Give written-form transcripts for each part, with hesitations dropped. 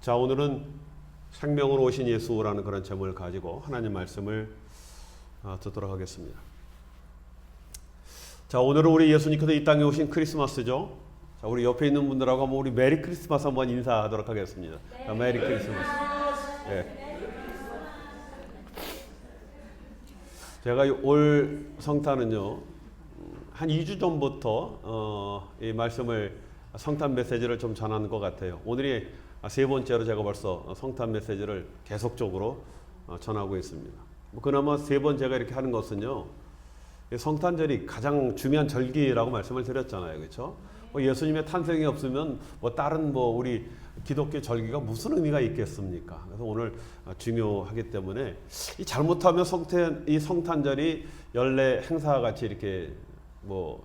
자, 오늘은 생명으로 오신 예수라는 그런 제목을 가지고 하나님 말씀을 듣도록 하겠습니다. 자, 오늘은 우리 예수님께서 이 땅에 오신 크리스마스죠. 자, 우리 옆에 있는 분들하고 한번 우리 메리 크리스마스 한번 인사하도록 하겠습니다. 자, 메리 크리스마스. 네. 제가 올 성탄은요, 한 2주 전부터 이 말씀을 성탄 메시지를 좀 전하는 것 같아요. 오늘이 세 번째로 제가 벌써 성탄 메시지를 계속적으로 전하고 있습니다. 그나마 세 번 제가 이렇게 하는 것은요, 성탄절이 가장 중요한 절기라고 말씀을 드렸잖아요, 그렇죠? 예수님의 탄생이 없으면 다른 우리 기독교 절기가 무슨 의미가 있겠습니까? 그래서 오늘 중요하기 때문에 잘못하면 이 성탄절이 연례 행사 같이 이렇게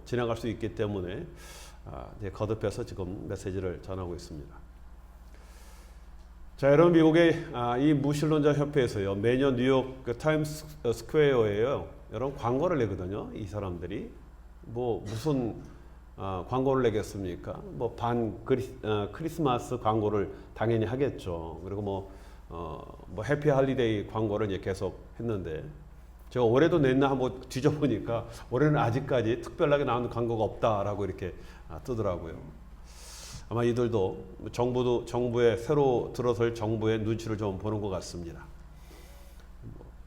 지나갈 수 있기 때문에 이제 거듭해서 지금 메시지를 전하고 있습니다. 자, 여러분, 미국의 이 무신론자 협회에서요, 매년 뉴욕 타임스 스퀘어에요, 여러분 광고를 내거든요. 이 사람들이 무슨 광고를 내겠습니까? 크리스마스 광고를 당연히 하겠죠. 그리고 해피 할리데이 광고를 이제 계속 했는데, 제가 올해도 냈나 한번 뒤져보니까 올해는 아직까지 특별하게 나오는 광고가 없다라고 이렇게 뜨더라고요. 아마 이들도 정부의 새로 들어설 정부의 눈치를 좀 보는 것 같습니다.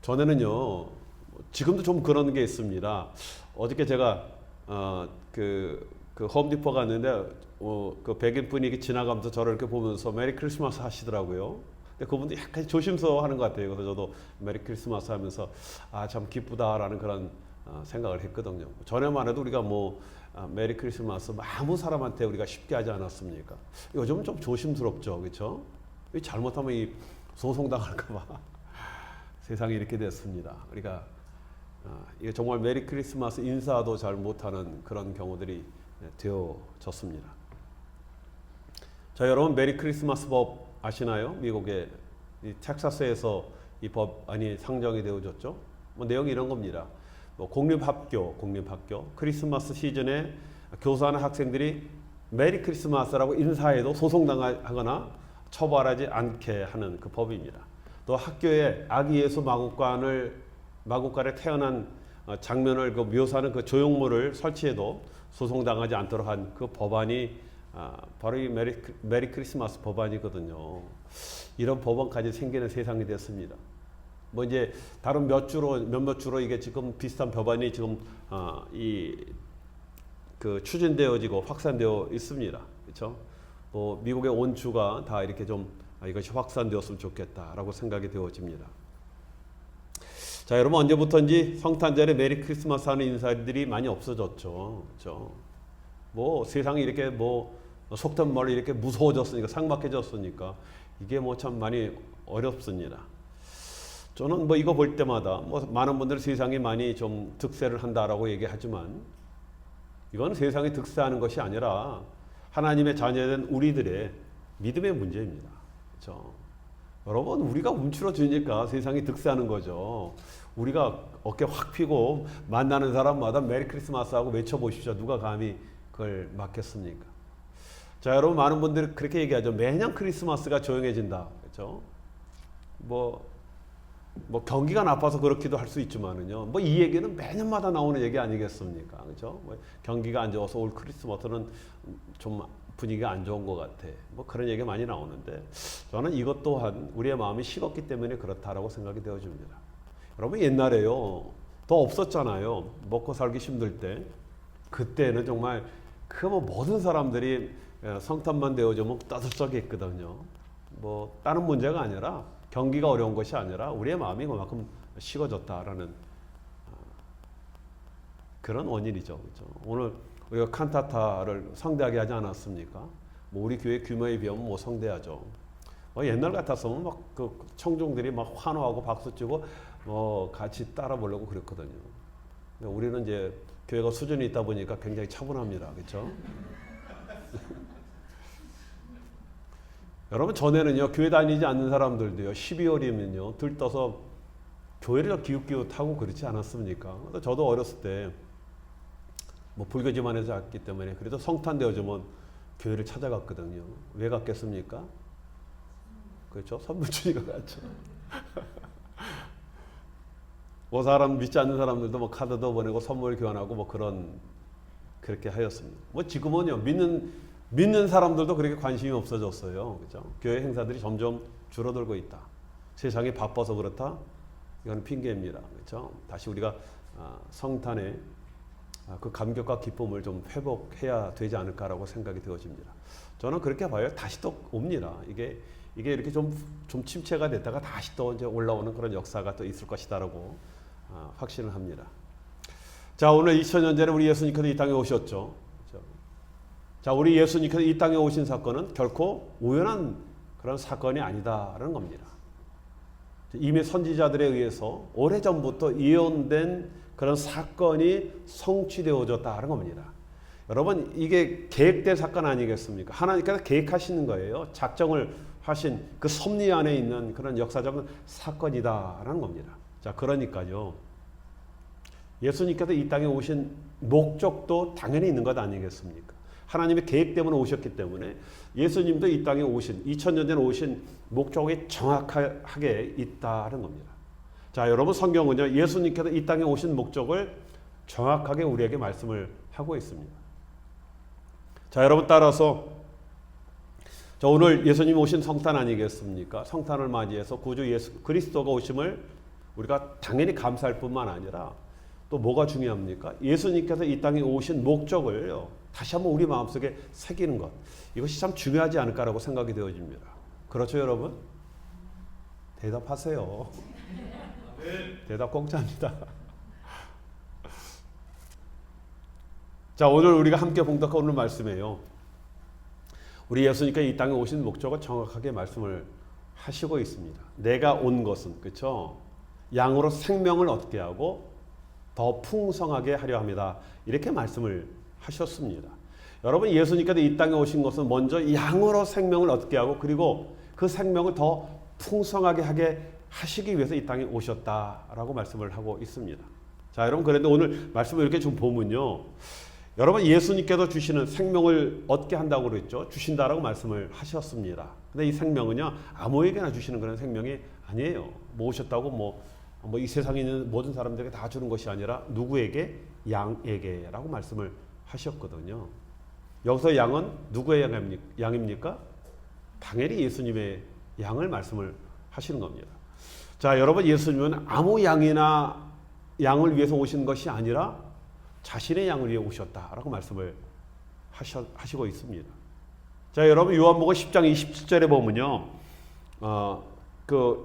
전에는요, 지금도 좀 그런 게 있습니다. 어저께 제가 그 홈디포 갔는데 그 백인 분이 지나가면서 저를 이렇게 보면서 메리 크리스마스 하시더라고요. 근데 그분도 약간 조심스러워하는 것 같아요. 그래서 저도 메리 크리스마스 하면서 참 기쁘다라는 그런 생각을 했거든요. 전에만 해도 우리가 메리 크리스마스 아무 사람한테 우리가 쉽게 하지 않았습니까? 요즘은 좀 조심스럽죠, 그렇죠? 잘못하면 이 소송당할까 봐 세상이 이렇게 됐습니다. 우리가 이게 정말 메리 크리스마스 인사도 잘 못하는 그런 경우들이 되어졌습니다. 자, 여러분, 메리 크리스마스 법 아시나요? 미국의 이 텍사스에서 이 법안이 상정이 되어졌죠. 내용이 이런 겁니다. 공립학교, 크리스마스 시즌에 교사나 학생들이 메리 크리스마스라고 인사해도 소송당하거나 처벌하지 않게 하는 그 법입니다. 또 학교에 아기 예수 마구간에 태어난 장면을 묘사하는 그 조형물을 설치해도 소송당하지 않도록 한 그 법안이 바로 이 메리 크리스마스 법안이거든요. 이런 법안까지 생기는 세상이 됐습니다. 이제 다른 몇몇 주로 이게 지금 비슷한 법안이 지금 추진되어지고 확산되어 있습니다. 그렇죠? 미국의 온 주가 다 이렇게 좀 이것이 확산되었으면 좋겠다라고 생각이 되어집니다. 자, 여러분, 언제부터인지 성탄절에 메리 크리스마스 하는 인사들이 많이 없어졌죠. 그렇죠? 세상이 이렇게 속된 말로 이렇게 무서워졌으니까, 삭막해졌으니까 이게 참 많이 어렵습니다. 저는 이거 볼 때마다 많은 분들이 세상이 많이 좀 득세를 한다라고 얘기하지만, 이건 세상이 득세하는 것이 아니라 하나님의 자녀된 우리들의 믿음의 문제입니다. 그렇죠? 여러분, 우리가 움츠러지니까 세상이 득세하는 거죠. 우리가 어깨 확 펴고 만나는 사람마다 메리 크리스마스 하고 외쳐보십시오. 누가 감히 그걸 막겠습니까? 자, 여러분, 많은 분들이 그렇게 얘기하죠. 매년 크리스마스가 조용해진다. 그렇죠? 경기가 나빠서 그렇기도 할 수 있지만은요. 이 얘기는 매년마다 나오는 얘기 아니겠습니까? 그렇죠? 경기가 안 좋아서 올 크리스마스는 좀 분위기가 안 좋은 것 같아. 그런 얘기가 많이 나오는데, 저는 이것 또한 우리의 마음이 식었기 때문에 그렇다라고 생각이 되어집니다. 여러분, 옛날에요, 더 없었잖아요. 먹고 살기 힘들 때. 그때는 정말 모든 사람들이 성탄만 되어지면 따뜻하겠거든요. 다른 문제가 아니라, 경기가 어려운 것이 아니라 우리의 마음이 그만큼 식어졌다라는 그런 원인이죠. 그렇죠? 오늘 우리가 칸타타를 성대하게 하지 않았습니까? 우리 교회 규모에 비하면 성대하죠. 옛날 같았으면 청중들이 환호하고 박수치고 같이 따라 보려고 그랬거든요. 우리는 이제 교회가 수준이 있다 보니까 굉장히 차분합니다. 그렇죠? 여러분, 전에는요, 교회 다니지 않는 사람들도요, 12월이면요, 들떠서 교회를 기웃기웃하고 그렇지 않았습니까? 저도 어렸을 때 불교 집안에서 왔기 때문에 그래도 성탄 되어지면 교회를 찾아갔거든요. 왜 갔겠습니까? 그렇죠? 선물 주니까 갔죠. 뭐 사람 믿지 않는 사람들도 뭐 카드도 보내고 선물 교환하고 뭐 그렇게 하였습니다. 뭐 지금은요 믿는 사람들도 그렇게 관심이 없어졌어요. 그렇죠? 교회 행사들이 점점 줄어들고 있다. 세상이 바빠서 그렇다. 이건 핑계입니다. 그렇죠? 다시 우리가 성탄의 그 감격과 기쁨을 좀 회복해야 되지 않을까라고 생각이 되어집니다. 저는 그렇게 봐요. 다시 또 옵니다. 이게 이렇게 좀 침체가 됐다가 다시 또 이제 올라오는 그런 역사가 또 있을 것이다라고 확신을 합니다. 자, 오늘 2000년 전에 우리 예수님께서 이 땅에 오셨죠. 그렇죠? 자, 우리 예수님께서 이 땅에 오신 사건은 결코 우연한 그런 사건이 아니다라는 겁니다. 이미 선지자들에 의해서 오래전부터 예언된 그런 사건이 성취되어졌다는 겁니다. 여러분, 이게 계획된 사건 아니겠습니까? 하나님께서 계획하시는 거예요. 작정을 하신 그 섭리 안에 있는 그런 역사적인 사건이다라는 겁니다. 자, 그러니까요. 예수님께서 이 땅에 오신 목적도 당연히 있는 것 아니겠습니까? 하나님의 계획 때문에 오셨기 때문에 예수님도 이 땅에 오신 2000년 전에 오신 목적이 정확하게 있다는 겁니다. 자, 여러분, 성경은요 예수님께서 이 땅에 오신 목적을 정확하게 우리에게 말씀을 하고 있습니다. 자, 여러분, 따라서 자, 오늘 예수님 오신 성탄 아니겠습니까? 성탄을 맞이해서 구주 예수 그리스도가 오심을 우리가 당연히 감사할 뿐만 아니라 또 뭐가 중요합니까? 예수님께서 이 땅에 오신 목적을 다시 한번 우리 마음속에 새기는 것, 이것이 참 중요하지 않을까라고 생각이 되어집니다. 그렇죠, 여러분? 대답하세요. 대답 공짜입니다. 자, 오늘 우리가 함께 봉독한 오늘 말씀이에요. 우리 예수님께서 이 땅에 오신 목적을 정확하게 말씀을 하시고 있습니다. 내가 온 것은, 그렇죠? 양으로 생명을 얻게 하고 더 풍성하게 하려 합니다. 이렇게 말씀을 하셨습니다. 여러분, 예수님께서 이 땅에 오신 것은 먼저 양으로 생명을 얻게 하고 그리고 그 생명을 더 풍성하게 하게 하시기 위해서 이 땅에 오셨다라고 말씀을 하고 있습니다. 자, 여러분, 그런데 오늘 말씀을 이렇게 좀 보면요. 여러분, 예수님께서 주시는 생명을 얻게 한다고 그랬죠. 주신다라고 말씀을 하셨습니다. 근데 이 생명은요, 아무에게나 주시는 그런 생명이 아니에요. 뭐 오셨다고 뭐 이 세상에 있는 모든 사람들에게 다 주는 것이 아니라 누구에게? 양에게라고 말씀을 하셨거든요. 여기서 양은 누구의 양입니까? 당연히 예수님의 양을 말씀을 하시는 겁니다. 자, 여러분, 예수님은 아무 양을 위해서 오신 것이 아니라 자신의 양을 위해 오셨다라고 말씀을 하시고 있습니다. 자, 여러분, 요한복음 10장 27절에 보면요,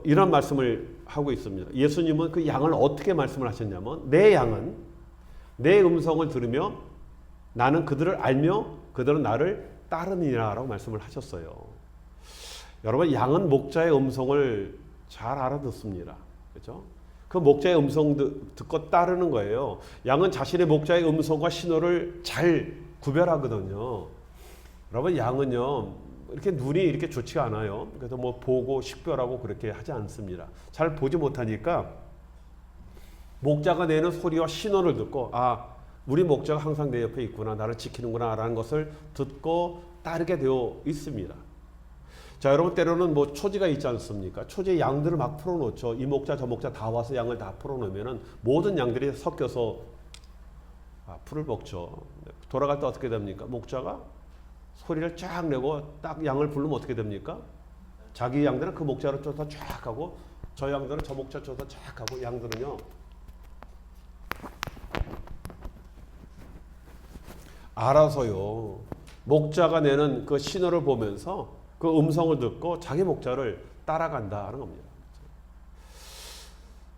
이런 말씀을 하고 있습니다. 예수님은 그 양을 어떻게 말씀을 하셨냐면, 내 양은 내 음성을 들으며 나는 그들을 알며 그들은 나를 따르니라라고 말씀을 하셨어요. 여러분, 양은 목자의 음성을 잘 알아듣습니다. 그렇죠? 그 목자의 음성 듣고 따르는 거예요. 양은 자신의 목자의 음성과 신호를 잘 구별하거든요. 여러분, 양은요, 이렇게 눈이 이렇게 좋지가 않아요. 그래서 뭐 보고 식별하고 그렇게 하지 않습니다. 잘 보지 못하니까 목자가 내는 소리와 신호를 듣고, 우리 목자가 항상 내 옆에 있구나, 나를 지키는구나 라는 것을 듣고 따르게 되어 있습니다. 자, 여러분, 때로는 뭐 초지가 있지 않습니까? 초지에 양들을 막 풀어놓죠. 이 목자 저 목자 다 와서 양을 다 풀어놓으면은 모든 양들이 섞여서 풀을 먹죠. 돌아갈 때 어떻게 됩니까? 목자가 소리를 쫙 내고 딱 양을 부르면 어떻게 됩니까? 자기 양들은 그 목자를 쫓아 쫙 하고 저 양들은 저 목자 쫓아 쫙 하고, 양들은요 알아서요 목자가 내는 그 신호를 보면서 그 음성을 듣고 자기 목자를 따라간다는 겁니다.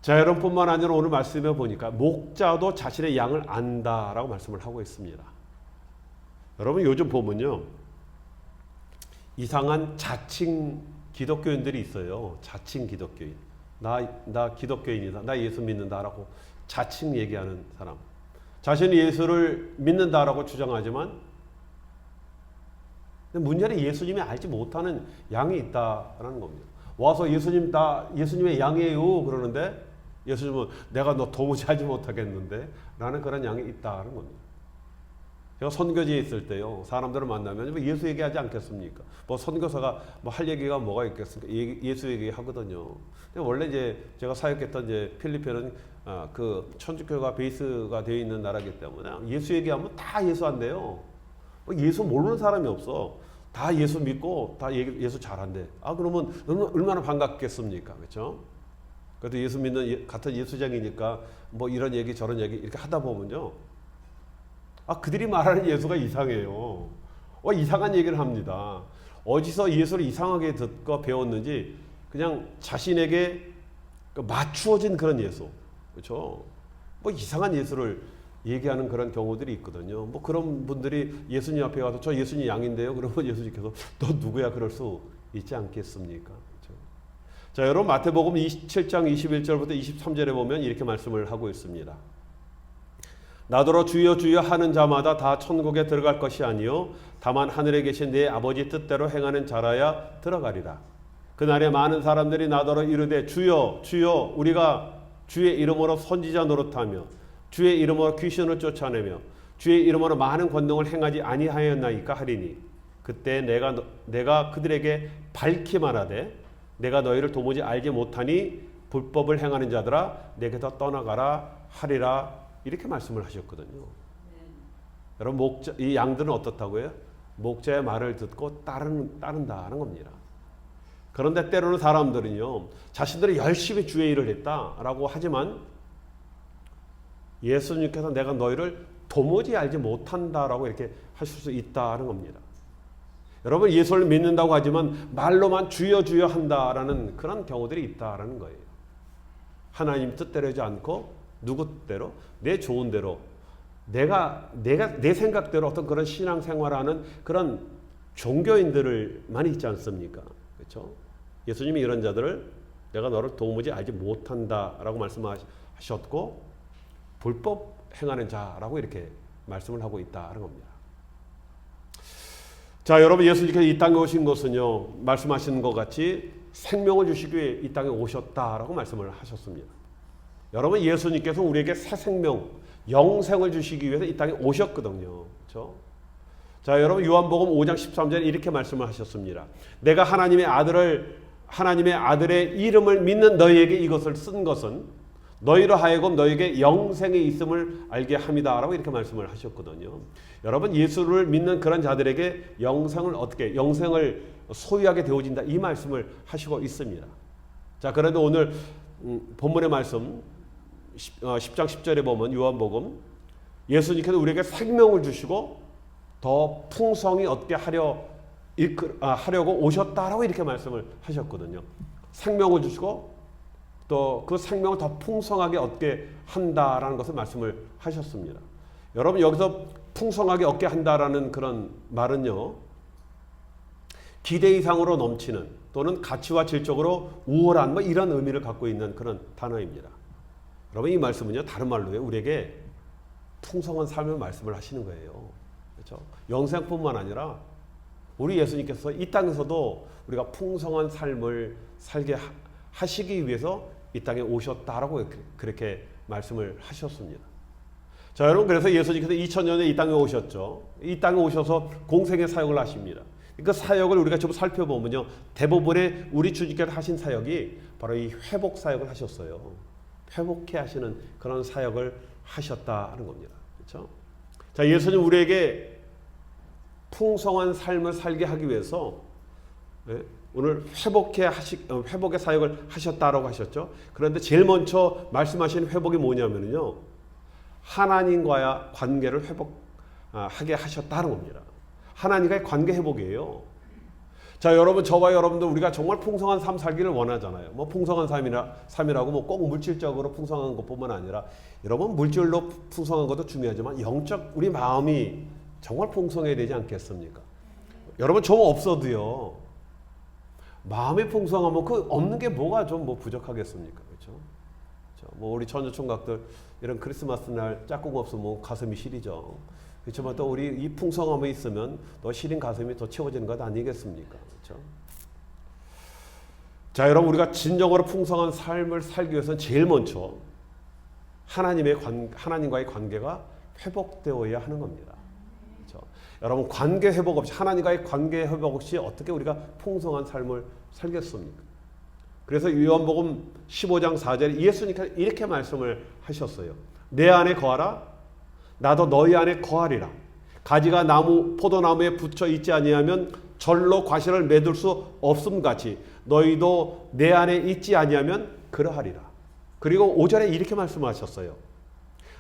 자, 여러분뿐만 아니라 오늘 말씀해 보니까 목자도 자신의 양을 안다라고 말씀을 하고 있습니다. 여러분, 요즘 보면요, 이상한 자칭 기독교인들이 있어요. 자칭 기독교인. 나 기독교인이다. 나 예수 믿는다라고 자칭 얘기하는 사람. 자신이 예수를 믿는다라고 주장하지만 문제는 예수님이 알지 못하는 양이 있다라는 겁니다. 와서 예수님의 양이에요 그러는데 예수님은 내가 너 도무지 알지 못하겠는데 라는 그런 양이 있다는 겁니다. 제가 선교지에 있을 때요, 사람들을 만나면 뭐 예수 얘기하지 않겠습니까? 뭐 선교사가 뭐 할 얘기가 뭐가 있겠습니까? 예수 얘기하거든요. 근데 원래 이제 제가 사역했던 이제 필리핀은 그 천주교가 베이스가 되어 있는 나라이기 때문에 예수 얘기하면 다 예수 안 돼요. 예수 모르는 사람이 없어. 다 예수 믿고 다 예수 잘한대. 그러면 얼마나 반갑겠습니까? 그렇죠? 그래도 예수 믿는 같은 예수장이니까 뭐 이런 얘기 저런 얘기 이렇게 하다 보면요, 그들이 말하는 예수가 이상해요. 이상한 얘기를 합니다. 어디서 예수를 이상하게 듣고 배웠는지 그냥 자신에게 맞추어진 그런 예수, 그렇죠? 뭐 이상한 예수를 얘기하는 그런 경우들이 있거든요. 뭐 그런 분들이 예수님 앞에 가서 저 예수님 양인데요. 그러면 예수님께서 너 누구야? 그럴 수 있지 않겠습니까? 그렇죠? 자, 여러분 마태복음 27장 21절부터 23절에 보면 이렇게 말씀을 하고 있습니다. 나더러 주여 주여 하는 자마다 다 천국에 들어갈 것이 아니요 다만 하늘에 계신 내 아버지 뜻대로 행하는 자라야 들어가리라. 그날에 많은 사람들이 나더러 이르되 주여 주여 우리가 주의 이름으로 선지자 노릇하며 주의 이름으로 귀신을 쫓아내며 주의 이름으로 많은 권능을 행하지 아니하였나이까 하리니 그때 내가 그들에게 밝히 말하되 내가 너희를 도무지 알지 못하니 불법을 행하는 자들아 내게서 떠나가라 하리라. 이렇게 말씀을 하셨거든요. 여러분 이 양들은 어떻다고요? 목자의 말을 듣고 따른다는 겁니다. 그런데 때로는 사람들은요, 자신들이 열심히 주의 일을 했다라고 하지만 예수님께서 내가 너희를 도무지 알지 못한다라고 이렇게 하실 수 있다는 겁니다. 여러분 예수를 믿는다고 하지만 말로만 주여 주여 한다라는 그런 경우들이 있다라는 거예요. 하나님 뜻대로 하지 않고 누구 뜻대로 내 좋은 대로 내가 내 생각대로 어떤 그런 신앙생활하는 그런 종교인들을 많이 있지 않습니까? 그렇죠? 예수님이 이런 자들을 내가 너를 도무지 알지 못한다라고 말씀하셨고 불법 행하는 자라고 이렇게 말씀을 하고 있다는 겁니다. 자, 여러분 예수님께서 이 땅에 오신 것은요, 말씀하시는 것 같이 생명을 주시기 위해 이 땅에 오셨다라고 말씀을 하셨습니다. 여러분 예수님께서 우리에게 새 생명, 영생을 주시기 위해서 이 땅에 오셨거든요. 그렇죠? 자, 여러분 요한복음 5장 13절에 이렇게 말씀을 하셨습니다. 내가 하나님의 아들의 이름을 믿는 너희에게 이것을 쓴 것은 너희로 하여금 너희에게 영생이 있음을 알게 함이다라고 이렇게 말씀을 하셨거든요. 여러분 예수를 믿는 그런 자들에게 영생을 소유하게 되어진다 이 말씀을 하시고 있습니다. 자, 그런데 오늘 본문의 말씀 10장 10절에 보면 요한복음 예수님께서 우리에게 생명을 주시고 더 풍성히 얻게 하려고 오셨다라고 이렇게 말씀을 하셨거든요. 생명을 주시고 또 그 생명을 더 풍성하게 얻게 한다라는 것을 말씀을 하셨습니다. 여러분 여기서 풍성하게 얻게 한다라는 그런 말은요, 기대 이상으로 넘치는 또는 가치와 질적으로 우월한 뭐 이런 의미를 갖고 있는 그런 단어입니다. 여러분 이 말씀은요 다른 말로요 우리에게 풍성한 삶을 말씀을 하시는 거예요. 그렇죠? 영생뿐만 아니라 우리 예수님께서 이 땅에서도 우리가 풍성한 삶을 살게 하시기 위해서 이 땅에 오셨다라고 그렇게 말씀을 하셨습니다. 자, 여러분 그래서 예수님께서 2000년에 이 땅에 오셨죠. 이 땅에 오셔서 공생의 사역을 하십니다. 그 사역을 우리가 좀 살펴보면요, 대부분의 우리 주님께서 하신 사역이 바로 이 회복 사역을 하셨어요. 회복해 하시는 그런 사역을 하셨다는 겁니다. 그렇죠? 자, 예수님 우리에게 풍성한 삶을 살게 하기 위해서 오늘 회복의 사역을 하셨다라고 하셨죠. 그런데 제일 먼저 말씀하신 회복이 뭐냐면요, 하나님과의 관계를 회복하게 하셨다는 겁니다. 하나님과의 관계 회복이에요. 자, 여러분 저와 여러분도 우리가 정말 풍성한 삶 살기를 원하잖아요. 뭐 풍성한 삶이라고 뭐 꼭 물질적으로 풍성한 것뿐만 아니라 여러분 물질로 풍성한 것도 중요하지만 영적 우리 마음이 정말 풍성해야 되지 않겠습니까? 여러분 좀 없어도요, 마음이 풍성하면 그 없는 게 뭐가 좀 뭐 부족하겠습니까? 그렇죠? 뭐 우리 처녀 총각들 이런 크리스마스 날 짝꿍 없으면 가슴이 시리죠. 그렇지만 또 우리 이 풍성함이 있으면 또 시린 가슴이 더 채워지는 것 아니겠습니까? 그렇죠? 자, 여러분 우리가 진정으로 풍성한 삶을 살기 위해서는 제일 먼저 하나님과의 관계가 회복되어야 하는 겁니다. 그렇죠? 여러분 관계 회복 없이 하나님과의 관계 회복 없이 어떻게 우리가 풍성한 삶을 살겠습니까? 그래서 요한복음 15장 4절에 예수님께서 이렇게 말씀을 하셨어요. 내 안에 거하라 나도 너희 안에 거하리라. 가지가 포도나무에 붙여 있지 아니하면 절로 과실을 맺을 수 없음 같이 너희도 내 안에 있지 아니하면 그러하리라. 그리고 5절에 이렇게 말씀하셨어요.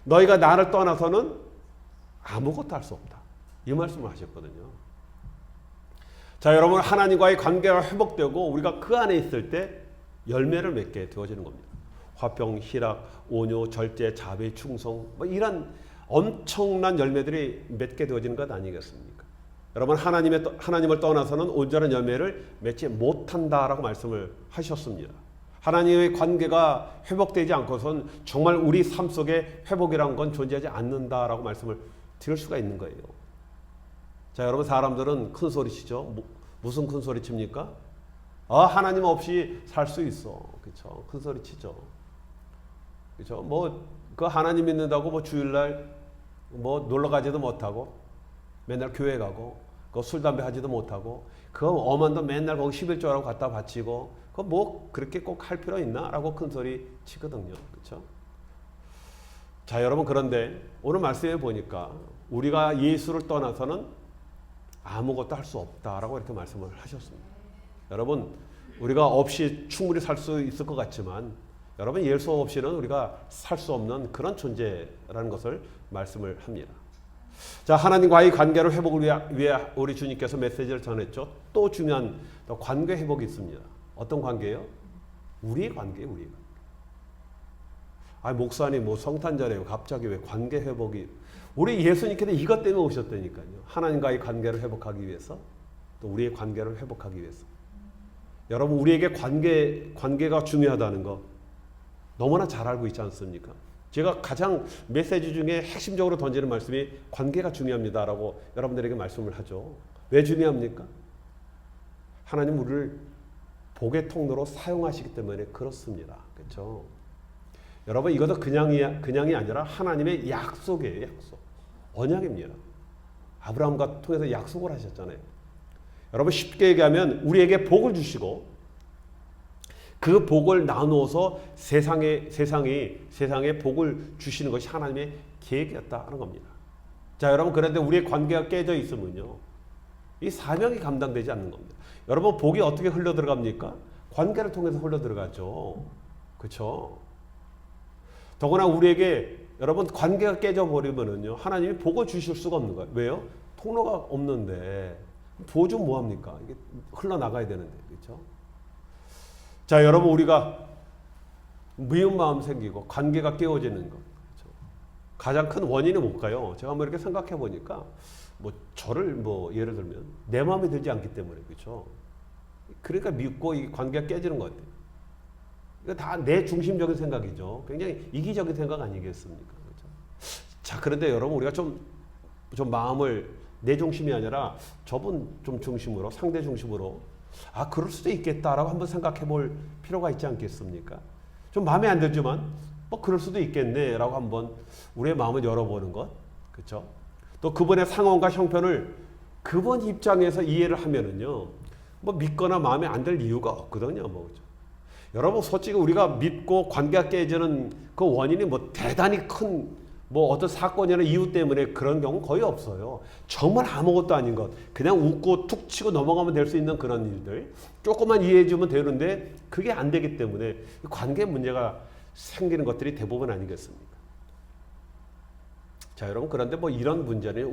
너희가 나를 떠나서는 아무것도 할 수 없다. 이 말씀을 하셨거든요. 자, 여러분 하나님과의 관계가 회복되고 우리가 그 안에 있을 때 열매를 맺게 되어지는 겁니다. 화평, 희락, 온유, 절제, 자비, 충성 뭐 이런 엄청난 열매들이 맺게 되어지는 것 아니겠습니까? 여러분 하나님을 떠나서는 온전한 열매를 맺지 못한다라고 말씀을 하셨습니다. 하나님의 관계가 회복되지 않고선 정말 우리 삶 속에 회복이란 건 존재하지 않는다라고 말씀을 드릴 수가 있는 거예요. 자, 여러분 사람들은 큰 소리 치죠. 무슨 큰 소리 칩니까? 하나님 없이 살 수 있어. 그렇죠? 큰 소리 치죠. 그렇죠? 그 하나님 믿는다고 주일날 놀러 가지도 못하고 맨날 교회 가고 술 담배 하지도 못하고 그 엄한도 맨날 거기 11조라고 갖다 바치고 그렇게 꼭 할 필요 있나? 라고 큰 소리 치거든요. 그렇죠? 자, 여러분 그런데 오늘 말씀에 보니까 우리가 예수를 떠나서는 아무것도 할 수 없다라고 이렇게 말씀을 하셨습니다. 여러분 우리가 없이 충분히 살 수 있을 것 같지만 여러분 예수 없이는 우리가 살 수 없는 그런 존재라는 것을 말씀을 합니다. 자, 하나님과의 관계를 회복을 위해 우리 주님께서 메시지를 전했죠. 또 중요한 관계 회복이 있습니다. 어떤 관계예요? 우리의 관계예요. 우리의 관계. 목사님 성탄절에 갑자기 왜 관계 회복이 우리 예수님께서 이것 때문에 오셨다니까요. 하나님과의 관계를 회복하기 위해서 또 우리의 관계를 회복하기 위해서. 여러분 우리에게 관계가 중요하다는 거 너무나 잘 알고 있지 않습니까? 제가 가장 메시지 중에 핵심적으로 던지는 말씀이 관계가 중요합니다라고 여러분들에게 말씀을 하죠. 왜 중요합니까? 하나님 우리를 복의 통로로 사용하시기 때문에 그렇습니다. 그렇죠? 여러분 이것도 그냥이 아니라 하나님의 약속이에요. 약속. 언약입니다. 아브라함과 통해서 약속을 하셨잖아요. 여러분 쉽게 얘기하면 우리에게 복을 주시고 그 복을 나누어서 세상에 복을 주시는 것이 하나님의 계획이었다는 겁니다. 자, 여러분 그런데 우리의 관계가 깨져 있으면요. 이 사명이 감당되지 않는 겁니다. 여러분 복이 어떻게 흘러 들어갑니까? 관계를 통해서 흘러 들어가죠. 그렇죠? 더구나 우리에게 여러분 관계가 깨져 버리면은요. 하나님이 복을 주실 수가 없는 거예요. 왜요? 통로가 없는데 복 좀 뭐 합니까? 이게 흘러 나가야 되는데. 그렇죠? 자, 여러분 우리가 미운 마음 생기고 관계가 깨어지는 것. 그렇죠? 가장 큰 원인이 뭘까요? 제가 이렇게 생각해 보니까 저를 예를 들면 내 마음에 들지 않기 때문에 그렇죠. 그러니까 믿고 이 관계가 깨지는 것 같아요. 이거 다 내 중심적인 생각이죠. 굉장히 이기적인 생각 아니겠습니까? 그렇죠? 자, 그런데 여러분 우리가 좀 마음을 내 중심이 아니라 저분 좀 중심으로 상대 중심으로 그럴 수도 있겠다라고 한번 생각해 볼 필요가 있지 않겠습니까? 좀 마음에 안 들지만 그럴 수도 있겠네라고 한번 우리의 마음을 열어보는 것. 그렇죠? 또 그분의 상황과 형편을 그분 입장에서 이해를 하면은요. 믿거나 마음에 안 들 이유가 없거든요. 그렇죠? 여러분 솔직히 우리가 믿고 관계가 깨지는 그 원인이 대단히 큰 어떤 사건이나 이유 때문에 그런 경우 거의 없어요. 정말 아무것도 아닌 것. 그냥 웃고 툭 치고 넘어가면 될 수 있는 그런 일들. 조금만 이해해 주면 되는데 그게 안 되기 때문에 관계 문제가 생기는 것들이 대부분 아니겠습니까? 자, 여러분 그런데 이런 문제는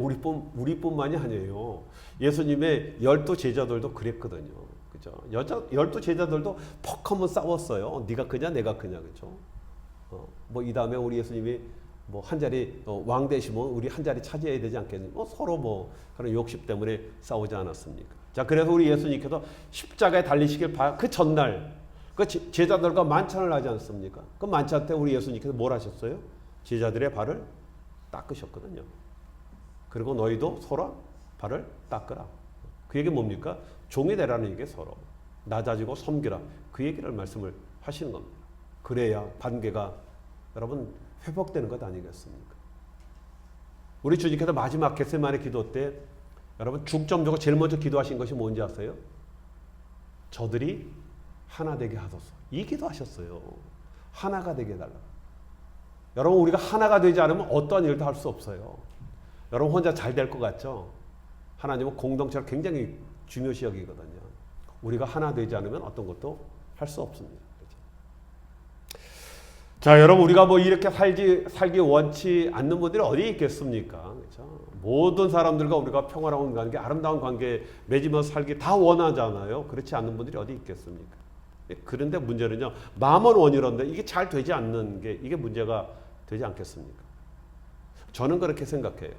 우리뿐만이 아니에요. 예수님의 12 제자들도 그랬거든요. 그죠? 12 제자들도 퍽 한번 싸웠어요. 네가 크냐 내가 크냐. 그죠? 이 다음에 우리 예수님이 한 자리 왕 되시면 우리 한 자리 차지해야 되지 않겠니? 서로 그런 욕심 때문에 싸우지 않았습니까? 자, 그래서 우리 예수님께서 십자가에 달리시길 그 전날 그 제자들과 만찬을 하지 않습니까? 그 만찬 때 우리 예수님께서 뭘 하셨어요? 제자들의 발을 닦으셨거든요. 그리고 너희도 서로 발을 닦으라. 그 얘기 뭡니까? 종이 되라는 얘기 서로. 낮아지고 섬기라. 그 얘기를 말씀을 하시는 겁니다. 그래야 관계가 여러분 회복되는 것 아니겠습니까? 우리 주님께서 마지막 겟세마네 기도 때 여러분 중점적으로 제일 먼저 기도하신 것이 뭔지 아세요? 저들이 하나 되게 하소서. 이 기도하셨어요. 하나가 되게 해달라. 여러분 우리가 하나가 되지 않으면 어떠한 일도 할 수 없어요. 여러분 혼자 잘 될 것 같죠? 하나님은 공동체를 굉장히 중요시 여기거든요. 우리가 하나 되지 않으면 어떤 것도 할 수 없습니다. 그렇죠? 자, 여러분 우리가 뭐 이렇게 살기 원치 않는 분들이 어디 있겠습니까? 그렇죠? 모든 사람들과 우리가 평화로운 관계, 아름다운 관계 맺으면서 살기 다 원하잖아요. 그렇지 않는 분들이 어디 있겠습니까? 그런데 문제는요, 마음은 원이런데 이게 잘 되지 않는 게 이게 문제가 되지 않겠습니까? 저는 그렇게 생각해요.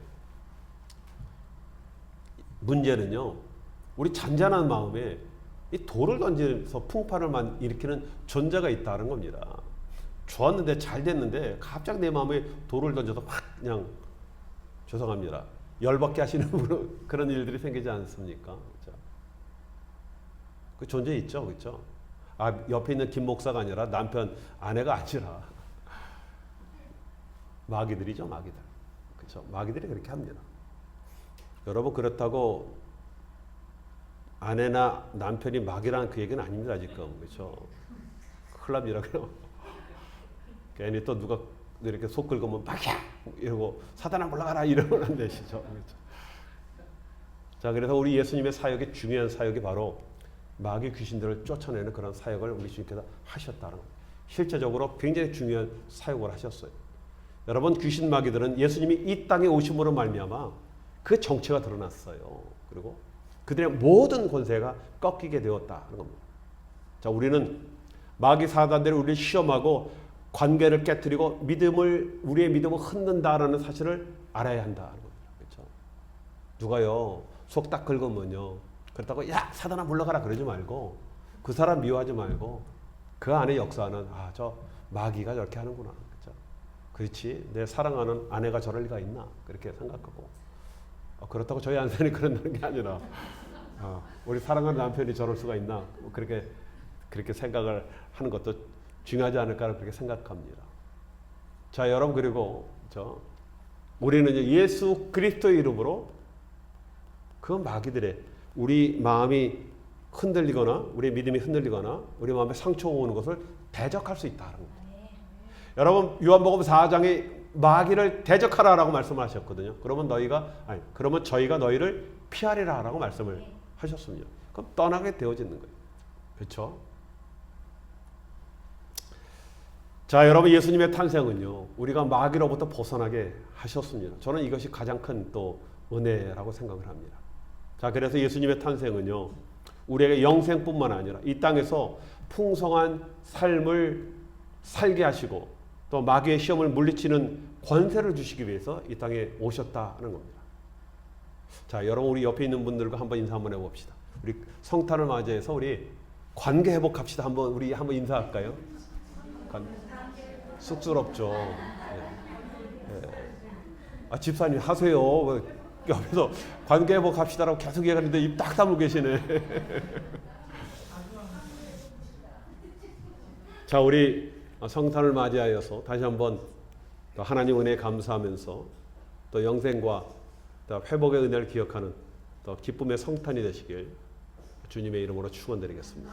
문제는요, 우리 잔잔한 마음에 이 돌을 던지면서 풍파를 일으키는 존재가 있다는 겁니다. 좋았는데 잘 됐는데 갑자기 내 마음에 돌을 던져서 확 그냥 죄송합니다. 열받게 하시는 그런 일들이 생기지 않습니까? 그렇죠? 그 존재 있죠, 그렇죠? 아, 옆에 있는 김 목사가 아니라 남편, 아내가 아니라 마귀들이죠, 마귀들. 그렇죠? 마귀들이 그렇게 합니다. 여러분 그렇다고 아내나 남편이 마귀라는 그 얘기는 아닙니다, 지금. 그렇죠? 큰일 납니다. 괜히 또 누가 이렇게 속 긁으면 막야 이러고 사단아 물러가라 이러면 안 되시죠. 그렇죠? 자, 그래서 우리 예수님의 사역의 중요한 사역이 바로 마귀 귀신들을 쫓아내는 그런 사역을 우리 주님께서 하셨다는 거예요. 실제적으로 굉장히 중요한 사역을 하셨어요. 여러분 귀신 마귀들은 예수님이 이 땅에 오심으로 말미암아 그 정체가 드러났어요. 그리고 그들의 모든 권세가 꺾이게 되었다는 겁니다. 자, 우리는 마귀 사단들이 우리를 시험하고 관계를 깨뜨리고 우리의 믿음을 흔든다라는 사실을 알아야 한다는 겁니다. 그렇죠? 누가요 속 딱 긁으면요 그렇다고 야 사단아 물러가라 그러지 말고 그 사람 미워하지 말고 그 안에 역사하는 저 마귀가 저렇게 하는구나. 그렇죠? 그렇지 내 사랑하는 아내가 저럴 리가 있나 그렇게 생각하고 그렇다고 저희 안선이 그런다는 게 아니라 우리 사랑하는 남편이 저럴 수가 있나 그렇게 생각을 하는 것도 중요하지 않을까 그렇게 생각합니다. 자, 여러분 그리고 우리는 예수 그리스도의 이름으로 그 마귀들의 우리 마음이 흔들리거나 우리 믿음이 흔들리거나 우리 마음에 상처가 오는 것을 대적할 수 있다는 겁니다. 여러분 요한복음 4장에 마귀를 대적하라라고 말씀하셨거든요. 그러면 저희가 너희를 피하리라라고 말씀을 하셨습니다. 그럼 떠나게 되어지는 거예요. 그렇죠? 자, 여러분 예수님의 탄생은요 우리가 마귀로부터 벗어나게 하셨습니다. 저는 이것이 가장 큰 또 은혜라고 생각을 합니다. 자, 그래서 예수님의 탄생은요 우리에게 영생뿐만 아니라 이 땅에서 풍성한 삶을 살게 하시고 또 마귀의 시험을 물리치는 권세를 주시기 위해서 이 땅에 오셨다는 겁니다. 자, 여러분 우리 옆에 있는 분들과 한번 인사 한번 해봅시다. 우리 성탄을 맞이해서 우리 관계 회복합시다. 우리 한번 인사할까요? 쑥스럽죠. 네. 집사님 하세요. 옆에서 관계 회복합시다라고 계속 얘기하는데 입 딱 다물고 계시네. 자, 우리 성탄을 맞이하여서 다시 한번 또 하나님 은혜에 감사하면서 또 영생과 또 회복의 은혜를 기억하는 또 기쁨의 성탄이 되시길 주님의 이름으로 축원드리겠습니다.